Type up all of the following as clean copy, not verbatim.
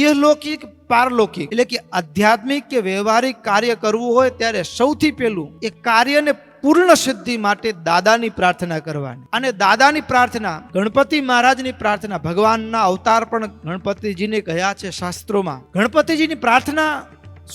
ઇહલૌકિક પારલૌકિક એટલે કે આધ્યાત્મિક કે વ્યવહારિક કાર્ય કરવું હોય ત્યારે સૌથી પહેલું એ કાર્યને પૂર્ણ સિદ્ધિ માટે દાદાની પ્રાર્થના કરવાની. અને દાદાની પ્રાર્થના, ગણપતિ મહારાજની પ્રાર્થના, ભગવાનના અવતાર પણ ગણપતિજીને કહ્યા છે શાસ્ત્રોમાં. ગણપતિજીની પ્રાર્થના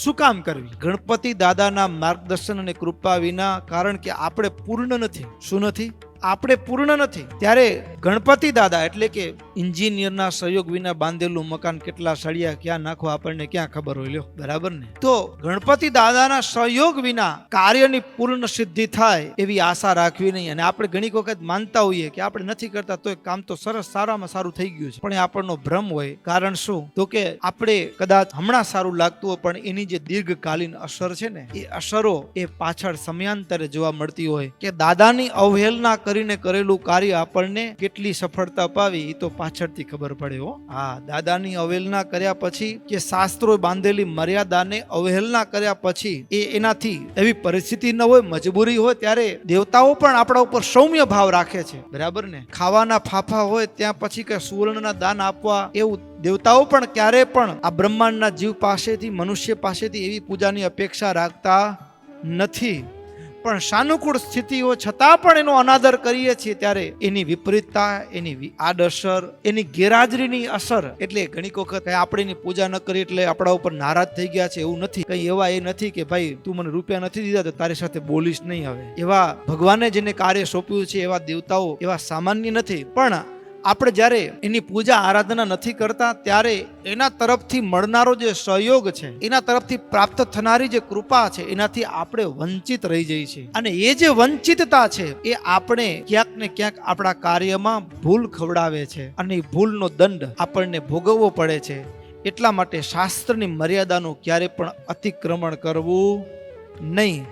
શું કામ કરવી? ગણપતિ દાદાના માર્ગદર્શન અને કૃપા વિના, કારણ કે આપણે પૂર્ણ નથી. શું નથી? આપણે પૂર્ણ નથી. ત્યારે ગણપતિ દાદા એટલે કે એન્જિનિયરના સહયોગ વિના બાંધેલું મકાન કેટલા સળિયા ક્યાં નાખો આપણને ક્યાં ખબર હોય? લ્યો, બરાબર ને? તો ગણપતિ દાદાના સહયોગ વિના કાર્યની પૂર્ણ સિદ્ધિ થાય એવી આશા રાખવી નહીં. અને આપણે ઘણી વખત માનતા હોઈએ કે આપણે નથી કરતા તો કામ તો સરસ, સારામાં સારું થઈ ગયું છે, પણ એ આપણનો ભ્રમ હોય. કારણ શું? તો કે આપણે કદાચ હમણાં સારું લાગતું હોય પણ એની જે દીર્ઘકાલીન અસર છે ને, એ અસરો એ પાછળ સમયાંતરે જોવા મળતી હોય. કે દાદાની અવહેલના કરીને કરેલું કાર્ય આપણને કેટલી સફળતા અપાવી એ તો પાછળથી ખબર પડે. હો, હા, દાદાની અવહેલના કર્યા પછી કે શાસ્ત્રો બાંધેલી મર્યાદાને અવહેલના કર્યા પછી એનાથી એવી પરિસ્થિતિ ન હોય, મજબૂરી હોય, ત્યારે દેવતાઓ પણ આપણા ઉપર સૌમ્ય ભાવ રાખે છે. બરાબર ને? ખાવાના ફાફા હોય ત્યાં પછી કે સુવર્ણના દાન આપવા, એવું દેવતાઓ પણ ક્યારે પણ આ બ્રહ્માંડના જીવ પાસેથી, મનુષ્ય પાસેથી એવી પૂજાની અપેક્ષા રાખતા નથી. પણ સાનુકૂળ સ્થિતિઓ છતાં પણ એનો અનાદર કરીએ છીએ ત્યારે એની વિપરીતતા, એની આડઅસર, એની ગેરહાજરીની અસર. એટલે ઘણી વખત આપણે એની પૂજા ન કરી એટલે આપણા ઉપર નારાજ થઈ ગયા છે એવું નથી. કઈ એવા એ નથી કે ભાઈ તું મને રૂપિયા નથી દીધા તો તારી સાથે બોલીશ નહીં. હવે એવા ભગવાને જેને કાર્ય સોંપ્યું છે એવા દેવતાઓ એવા સામાન્ય નથી. પણ આપણે જ્યારે એની પૂજા આરાધના નથી કરતા ત્યારે એના તરફથી મળનારો જે સહયોગ છે, એના તરફથી પ્રાપ્ત થનારી જે કૃપા છે, એનાથી આપણે વંચિત રહી જઈએ છીએ. અને એ જે વંચિતતા છે એ આપણે ક્યાંક ને ક્યાંક આપણા કાર્યમાં ભૂલ ખવડાવે છે અને એ ભૂલનો દંડ આપણને ભોગવવો પડે છે. એટલા માટે શાસ્ત્રની મર્યાદાનું ક્યારે પણ અતિક્રમણ કરવું નહીં.